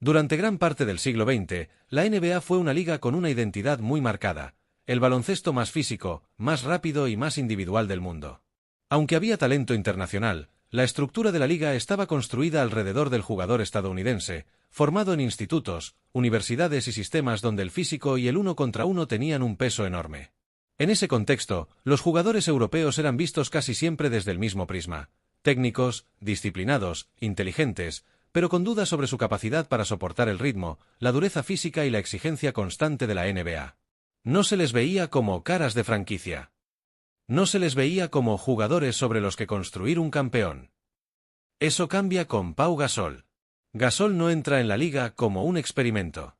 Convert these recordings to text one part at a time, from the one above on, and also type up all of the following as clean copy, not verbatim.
Durante gran parte del siglo XX, la NBA fue una liga con una identidad muy marcada, el baloncesto más físico, más rápido y más individual del mundo. Aunque había talento internacional, la estructura de la liga estaba construida alrededor del jugador estadounidense, formado en institutos, universidades y sistemas donde el físico y el uno contra uno tenían un peso enorme. En ese contexto, los jugadores europeos eran vistos casi siempre desde el mismo prisma: técnicos, disciplinados, inteligentes, pero con dudas sobre su capacidad para soportar el ritmo, la dureza física y la exigencia constante de la NBA. No se les veía como caras de franquicia. No se les veía como jugadores sobre los que construir un campeón. Eso cambia con Pau Gasol. Gasol no entra en la liga como un experimento.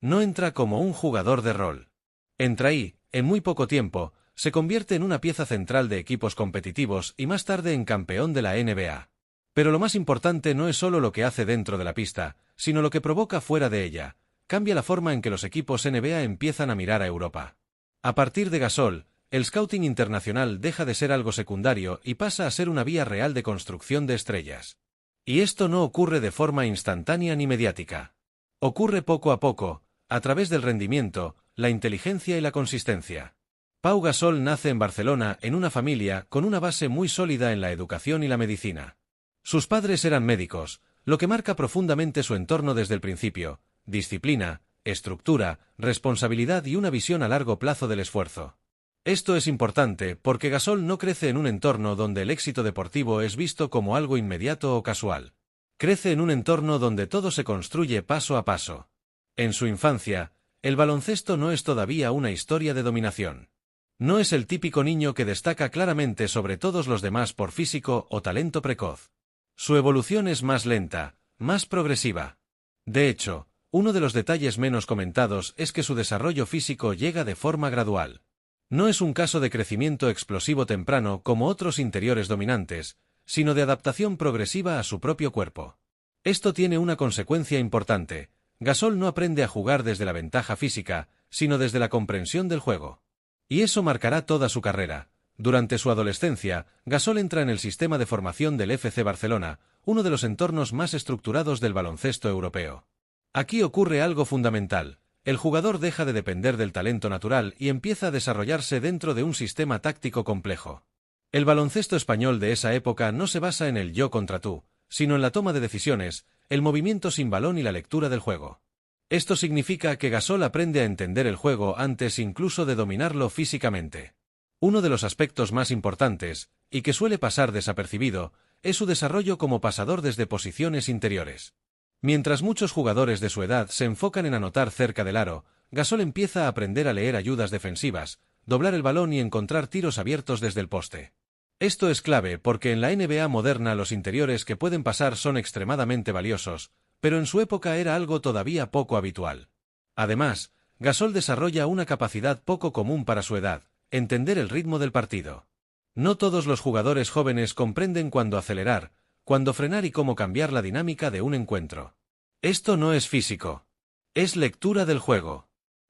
No entra como un jugador de rol. Entra y, en muy poco tiempo, se convierte en una pieza central de equipos competitivos y más tarde en campeón de la NBA. Pero lo más importante no es solo lo que hace dentro de la pista, sino lo que provoca fuera de ella. Cambia la forma en que los equipos NBA empiezan a mirar a Europa. A partir de Gasol, el scouting internacional deja de ser algo secundario y pasa a ser una vía real de construcción de estrellas. Y esto no ocurre de forma instantánea ni mediática. Ocurre poco a poco, a través del rendimiento, la inteligencia y la consistencia. Pau Gasol nace en Barcelona en una familia con una base muy sólida en la educación y la medicina. Sus padres eran médicos, lo que marca profundamente su entorno desde el principio: disciplina, estructura, responsabilidad y una visión a largo plazo del esfuerzo. Esto es importante porque Gasol no crece en un entorno donde el éxito deportivo es visto como algo inmediato o casual. Crece en un entorno donde todo se construye paso a paso. En su infancia, el baloncesto no es todavía una historia de dominación. No es el típico niño que destaca claramente sobre todos los demás por físico o talento precoz. Su evolución es más lenta, más progresiva. De hecho, uno de los detalles menos comentados es que su desarrollo físico llega de forma gradual. No es un caso de crecimiento explosivo temprano como otros interiores dominantes, sino de adaptación progresiva a su propio cuerpo. Esto tiene una consecuencia importante: Gasol no aprende a jugar desde la ventaja física, sino desde la comprensión del juego. Y eso marcará toda su carrera. Durante su adolescencia, Gasol entra en el sistema de formación del FC Barcelona, uno de los entornos más estructurados del baloncesto europeo. Aquí ocurre algo fundamental: el jugador deja de depender del talento natural y empieza a desarrollarse dentro de un sistema táctico complejo. El baloncesto español de esa época no se basa en el yo contra tú, sino en la toma de decisiones, el movimiento sin balón y la lectura del juego. Esto significa que Gasol aprende a entender el juego antes incluso de dominarlo físicamente. Uno de los aspectos más importantes, y que suele pasar desapercibido, es su desarrollo como pasador desde posiciones interiores. Mientras muchos jugadores de su edad se enfocan en anotar cerca del aro, Gasol empieza a aprender a leer ayudas defensivas, doblar el balón y encontrar tiros abiertos desde el poste. Esto es clave porque en la NBA moderna los interiores que pueden pasar son extremadamente valiosos, pero en su época era algo todavía poco habitual. Además, Gasol desarrolla una capacidad poco común para su edad: entender el ritmo del partido. No todos los jugadores jóvenes comprenden cuándo acelerar, cuándo frenar y cómo cambiar la dinámica de un encuentro. Esto no es físico. Es lectura del juego.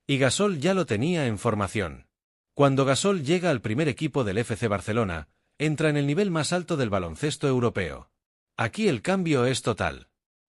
Y Gasol ya lo tenía en formación. Cuando Gasol llega al primer equipo del FC Barcelona, entra en el nivel más alto del baloncesto europeo. Aquí el cambio es total.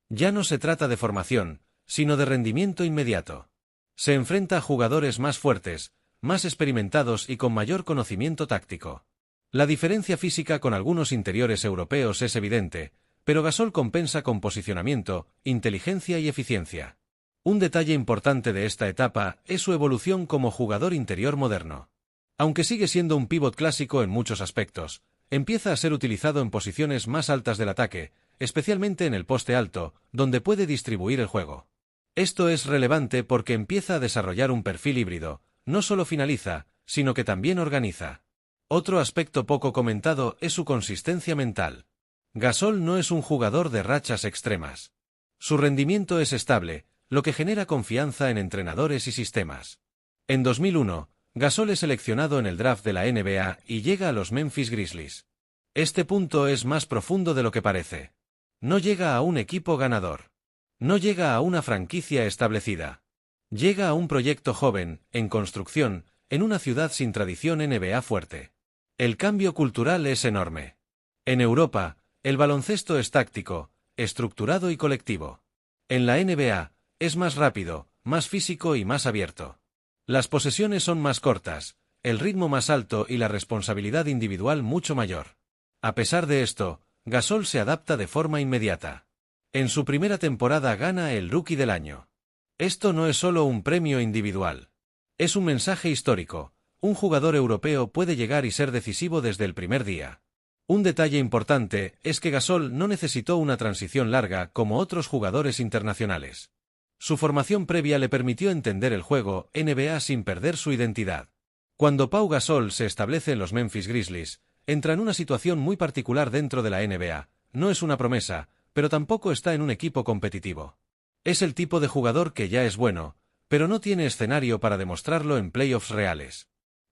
Ya no se trata de formación, sino de rendimiento inmediato. Se enfrenta a jugadores más fuertes, más experimentados y con mayor conocimiento táctico. La diferencia física con algunos interiores europeos es evidente, pero Gasol compensa con posicionamiento, inteligencia y eficiencia. Un detalle importante de esta etapa es su evolución como jugador interior moderno. Aunque sigue siendo un pívot clásico en muchos aspectos, empieza a ser utilizado en posiciones más altas del ataque, especialmente en el poste alto, donde puede distribuir el juego. Esto es relevante porque empieza a desarrollar un perfil híbrido: no solo finaliza, sino que también organiza. Otro aspecto poco comentado es su consistencia mental. Gasol no es un jugador de rachas extremas. Su rendimiento es estable, lo que genera confianza en entrenadores y sistemas. En 2001, Gasol es seleccionado en el draft de la NBA y llega a los Memphis Grizzlies. Este punto es más profundo de lo que parece. No llega a un equipo ganador. No llega a una franquicia establecida. Llega a un proyecto joven, en construcción, en una ciudad sin tradición NBA fuerte. El cambio cultural es enorme. En Europa, el baloncesto es táctico, estructurado y colectivo. En la NBA, es más rápido, más físico y más abierto. Las posesiones son más cortas, el ritmo más alto y la responsabilidad individual mucho mayor. A pesar de esto, Gasol se adapta de forma inmediata. En su primera temporada gana el Rookie del Año. Esto no es solo un premio individual. Es un mensaje histórico. Un jugador europeo puede llegar y ser decisivo desde el primer día. Un detalle importante es que Gasol no necesitó una transición larga como otros jugadores internacionales. Su formación previa le permitió entender el juego NBA sin perder su identidad. Cuando Pau Gasol se establece en los Memphis Grizzlies, entra en una situación muy particular dentro de la NBA. No es una promesa, pero tampoco está en un equipo competitivo. Es el tipo de jugador que ya es bueno, pero no tiene escenario para demostrarlo en playoffs reales.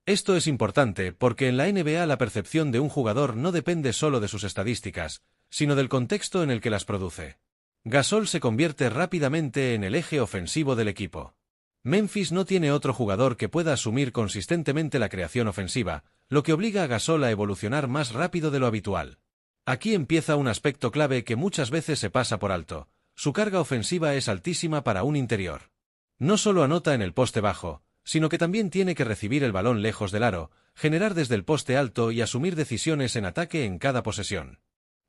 Esto es importante porque en la NBA la percepción de un jugador no depende solo de sus estadísticas, sino del contexto en el que las produce. Gasol se convierte rápidamente en el eje ofensivo del equipo. Memphis no tiene otro jugador que pueda asumir consistentemente la creación ofensiva, lo que obliga a Gasol a evolucionar más rápido de lo habitual. Aquí empieza un aspecto clave que muchas veces se pasa por alto. Su carga ofensiva es altísima para un interior. No solo anota en el poste bajo, sino que también tiene que recibir el balón lejos del aro, generar desde el poste alto y asumir decisiones en ataque en cada posesión.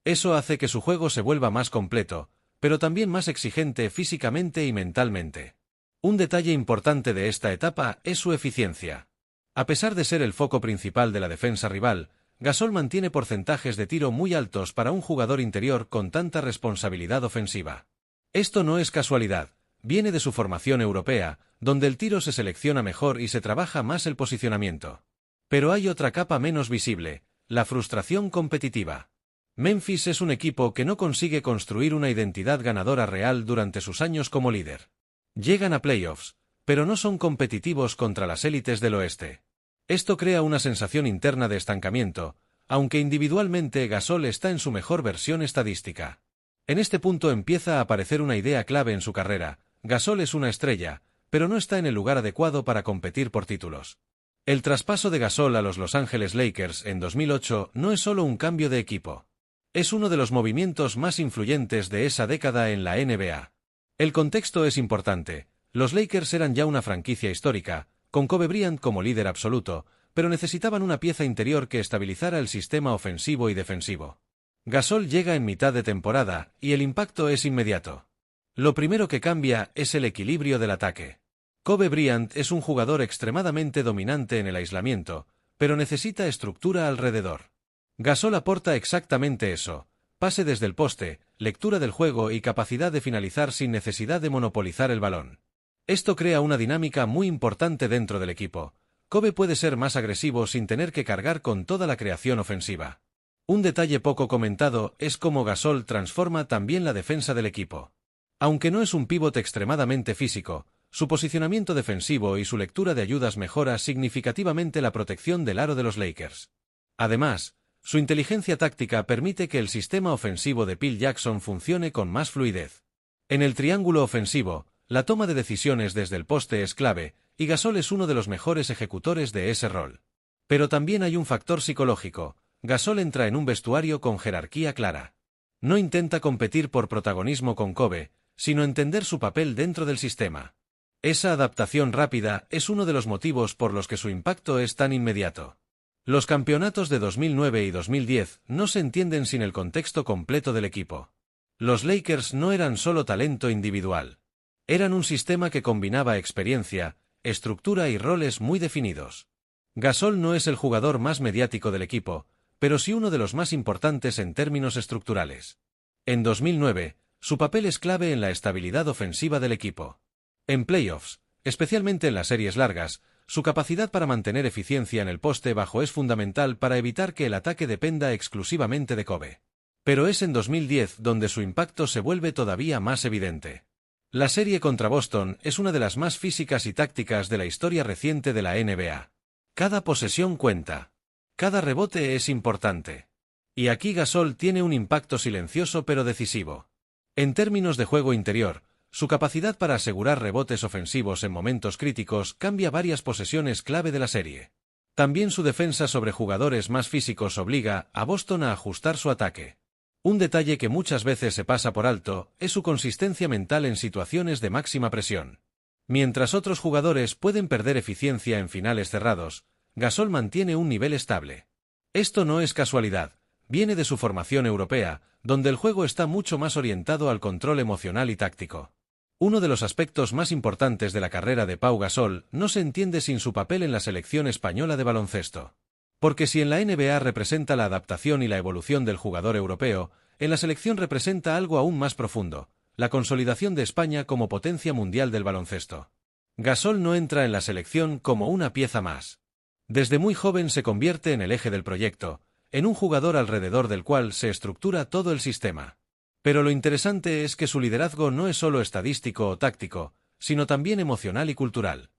Eso hace que su juego se vuelva más completo, pero también más exigente físicamente y mentalmente. Un detalle importante de esta etapa es su eficiencia. A pesar de ser el foco principal de la defensa rival, Gasol mantiene porcentajes de tiro muy altos para un jugador interior con tanta responsabilidad ofensiva. Esto no es casualidad, viene de su formación europea, donde el tiro se selecciona mejor y se trabaja más el posicionamiento. Pero hay otra capa menos visible, la frustración competitiva. Memphis es un equipo que no consigue construir una identidad ganadora real durante sus años como líder. Llegan a playoffs, pero no son competitivos contra las élites del oeste. Esto crea una sensación interna de estancamiento, aunque individualmente Gasol está en su mejor versión estadística. En este punto empieza a aparecer una idea clave en su carrera. Gasol es una estrella, pero no está en el lugar adecuado para competir por títulos. El traspaso de Gasol a los Los Angeles Lakers en 2008 no es solo un cambio de equipo. Es uno de los movimientos más influyentes de esa década en la NBA. El contexto es importante. Los Lakers eran ya una franquicia histórica, con Kobe Bryant como líder absoluto, pero necesitaban una pieza interior que estabilizara el sistema ofensivo y defensivo. Gasol llega en mitad de temporada, y el impacto es inmediato. Lo primero que cambia es el equilibrio del ataque. Kobe Bryant es un jugador extremadamente dominante en el aislamiento, pero necesita estructura alrededor. Gasol aporta exactamente eso: pase desde el poste, lectura del juego y capacidad de finalizar sin necesidad de monopolizar el balón. Esto crea una dinámica muy importante dentro del equipo. Kobe puede ser más agresivo sin tener que cargar con toda la creación ofensiva. Un detalle poco comentado es cómo Gasol transforma también la defensa del equipo. Aunque no es un pívot extremadamente físico, su posicionamiento defensivo y su lectura de ayudas mejora significativamente la protección del aro de los Lakers. Además, su inteligencia táctica permite que el sistema ofensivo de Phil Jackson funcione con más fluidez. En el triángulo ofensivo, la toma de decisiones desde el poste es clave, y Gasol es uno de los mejores ejecutores de ese rol. Pero también hay un factor psicológico. Gasol entra en un vestuario con jerarquía clara. No intenta competir por protagonismo con Kobe, sino entender su papel dentro del sistema. Esa adaptación rápida es uno de los motivos por los que su impacto es tan inmediato. Los campeonatos de 2009 y 2010 no se entienden sin el contexto completo del equipo. Los Lakers no eran solo talento individual. Eran un sistema que combinaba experiencia, estructura y roles muy definidos. Gasol no es el jugador más mediático del equipo, pero sí uno de los más importantes en términos estructurales. En 2009, su papel es clave en la estabilidad ofensiva del equipo. En playoffs, especialmente en las series largas, su capacidad para mantener eficiencia en el poste bajo es fundamental para evitar que el ataque dependa exclusivamente de Kobe. Pero es en 2010 donde su impacto se vuelve todavía más evidente. La serie contra Boston es una de las más físicas y tácticas de la historia reciente de la NBA. Cada posesión cuenta. Cada rebote es importante. Y aquí Gasol tiene un impacto silencioso pero decisivo. En términos de juego interior, su capacidad para asegurar rebotes ofensivos en momentos críticos cambia varias posesiones clave de la serie. También su defensa sobre jugadores más físicos obliga a Boston a ajustar su ataque. Un detalle que muchas veces se pasa por alto es su consistencia mental en situaciones de máxima presión. Mientras otros jugadores pueden perder eficiencia en finales cerrados, Gasol mantiene un nivel estable. Esto no es casualidad, viene de su formación europea, donde el juego está mucho más orientado al control emocional y táctico. Uno de los aspectos más importantes de la carrera de Pau Gasol no se entiende sin su papel en la selección española de baloncesto. Porque si en la NBA representa la adaptación y la evolución del jugador europeo, en la selección representa algo aún más profundo, la consolidación de España como potencia mundial del baloncesto. Gasol no entra en la selección como una pieza más. Desde muy joven se convierte en el eje del proyecto, en un jugador alrededor del cual se estructura todo el sistema. Pero lo interesante es que su liderazgo no es solo estadístico o táctico, sino también emocional y cultural.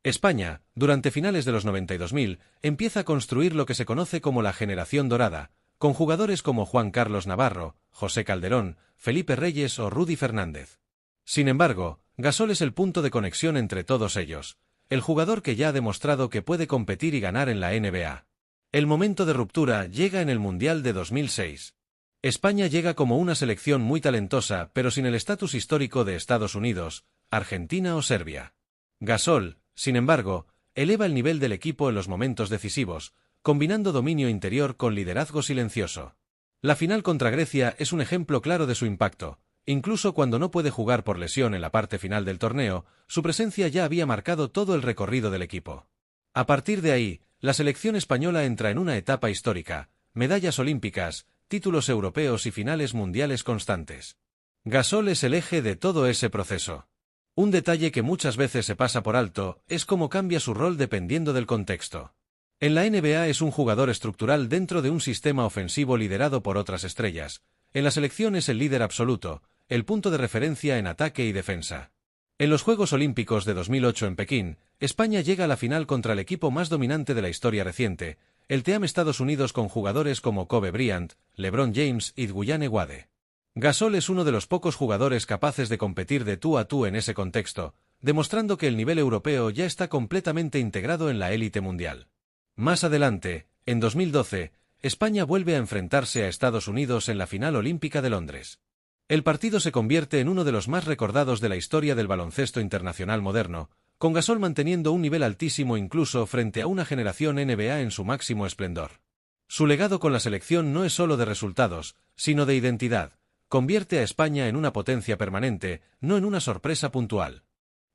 España, durante finales de los 90 y 2000, empieza a construir lo que se conoce como la generación dorada, con jugadores como Juan Carlos Navarro, José Calderón, Felipe Reyes o Rudy Fernández. Sin embargo, Gasol es el punto de conexión entre todos ellos, el jugador que ya ha demostrado que puede competir y ganar en la NBA. El momento de ruptura llega en el Mundial de 2006. España llega como una selección muy talentosa, pero sin el estatus histórico de Estados Unidos, Argentina o Serbia. Gasol, sin embargo, eleva el nivel del equipo en los momentos decisivos, combinando dominio interior con liderazgo silencioso. La final contra Grecia es un ejemplo claro de su impacto. Incluso cuando no puede jugar por lesión en la parte final del torneo, su presencia ya había marcado todo el recorrido del equipo. A partir de ahí, la selección española entra en una etapa histórica, medallas olímpicas, títulos europeos y finales mundiales constantes. Gasol es el eje de todo ese proceso. Un detalle que muchas veces se pasa por alto es cómo cambia su rol dependiendo del contexto. En la NBA es un jugador estructural dentro de un sistema ofensivo liderado por otras estrellas. En la selección es el líder absoluto, el punto de referencia en ataque y defensa. En los Juegos Olímpicos de 2008 en Pekín, España llega a la final contra el equipo más dominante de la historia reciente, el Team Estados Unidos, con jugadores como Kobe Bryant, LeBron James y Dwyane Wade. Gasol es uno de los pocos jugadores capaces de competir de tú a tú en ese contexto, demostrando que el nivel europeo ya está completamente integrado en la élite mundial. Más adelante, en 2012, España vuelve a enfrentarse a Estados Unidos en la final olímpica de Londres. El partido se convierte en uno de los más recordados de la historia del baloncesto internacional moderno, con Gasol manteniendo un nivel altísimo incluso frente a una generación NBA en su máximo esplendor. Su legado con la selección no es solo de resultados, sino de identidad. Convierte a España en una potencia permanente, no en una sorpresa puntual.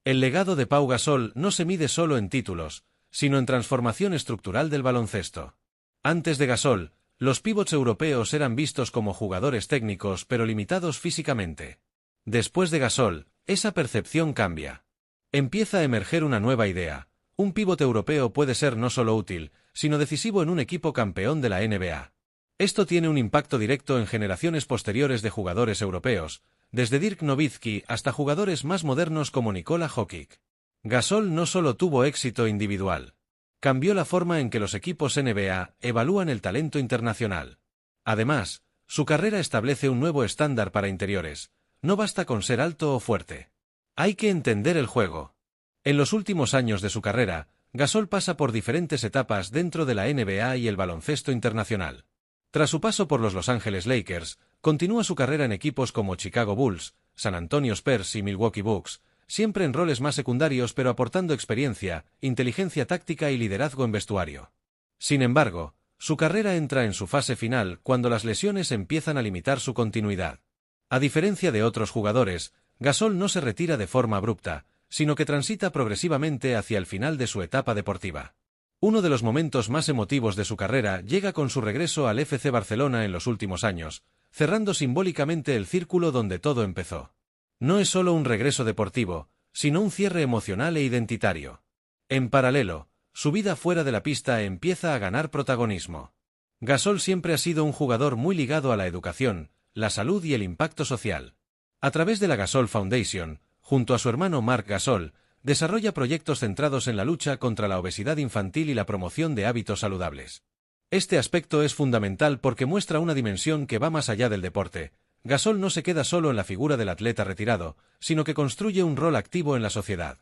El legado de Pau Gasol no se mide solo en títulos, sino en transformación estructural del baloncesto. Antes de Gasol, los pívots europeos eran vistos como jugadores técnicos pero limitados físicamente. Después de Gasol, esa percepción cambia. Empieza a emerger una nueva idea. Un pívot europeo puede ser no solo útil, sino decisivo en un equipo campeón de la NBA. Esto tiene un impacto directo en generaciones posteriores de jugadores europeos, desde Dirk Nowitzki hasta jugadores más modernos como Nikola Jokic. Gasol no solo tuvo éxito individual. Cambió la forma en que los equipos NBA evalúan el talento internacional. Además, su carrera establece un nuevo estándar para interiores. No basta con ser alto o fuerte. Hay que entender el juego. En los últimos años de su carrera, Gasol pasa por diferentes etapas dentro de la NBA y el baloncesto internacional. Tras su paso por los Los Angeles Lakers, continúa su carrera en equipos como Chicago Bulls, San Antonio Spurs y Milwaukee Bucks, siempre en roles más secundarios pero aportando experiencia, inteligencia táctica y liderazgo en vestuario. Sin embargo, su carrera entra en su fase final cuando las lesiones empiezan a limitar su continuidad. A diferencia de otros jugadores, Gasol no se retira de forma abrupta, sino que transita progresivamente hacia el final de su etapa deportiva. Uno de los momentos más emotivos de su carrera llega con su regreso al FC Barcelona en los últimos años, cerrando simbólicamente el círculo donde todo empezó. No es solo un regreso deportivo, sino un cierre emocional e identitario. En paralelo, su vida fuera de la pista empieza a ganar protagonismo. Gasol siempre ha sido un jugador muy ligado a la educación, la salud y el impacto social. A través de la Gasol Foundation, junto a su hermano Marc Gasol, desarrolla proyectos centrados en la lucha contra la obesidad infantil y la promoción de hábitos saludables. Este aspecto es fundamental porque muestra una dimensión que va más allá del deporte. Gasol no se queda solo en la figura del atleta retirado, sino que construye un rol activo en la sociedad.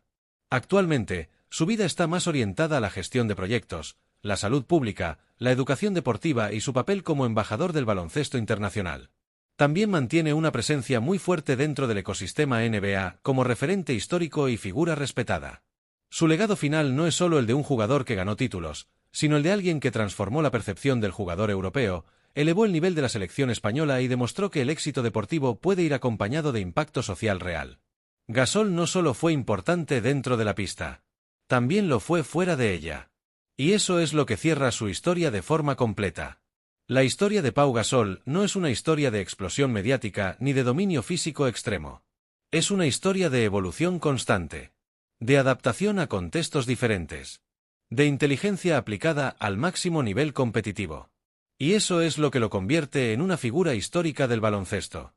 Actualmente, su vida está más orientada a la gestión de proyectos, la salud pública, la educación deportiva y su papel como embajador del baloncesto internacional. También mantiene una presencia muy fuerte dentro del ecosistema NBA como referente histórico y figura respetada. Su legado final no es solo el de un jugador que ganó títulos, sino el de alguien que transformó la percepción del jugador europeo, elevó el nivel de la selección española y demostró que el éxito deportivo puede ir acompañado de impacto social real. Gasol no solo fue importante dentro de la pista, también lo fue fuera de ella. Y eso es lo que cierra su historia de forma completa. La historia de Pau Gasol no es una historia de explosión mediática ni de dominio físico extremo. Es una historia de evolución constante, de adaptación a contextos diferentes, de inteligencia aplicada al máximo nivel competitivo. Y eso es lo que lo convierte en una figura histórica del baloncesto.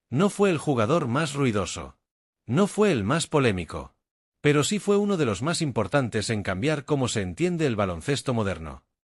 No fue el jugador más ruidoso. No fue el más polémico. Pero sí fue uno de los más importantes en cambiar cómo se entiende el baloncesto moderno.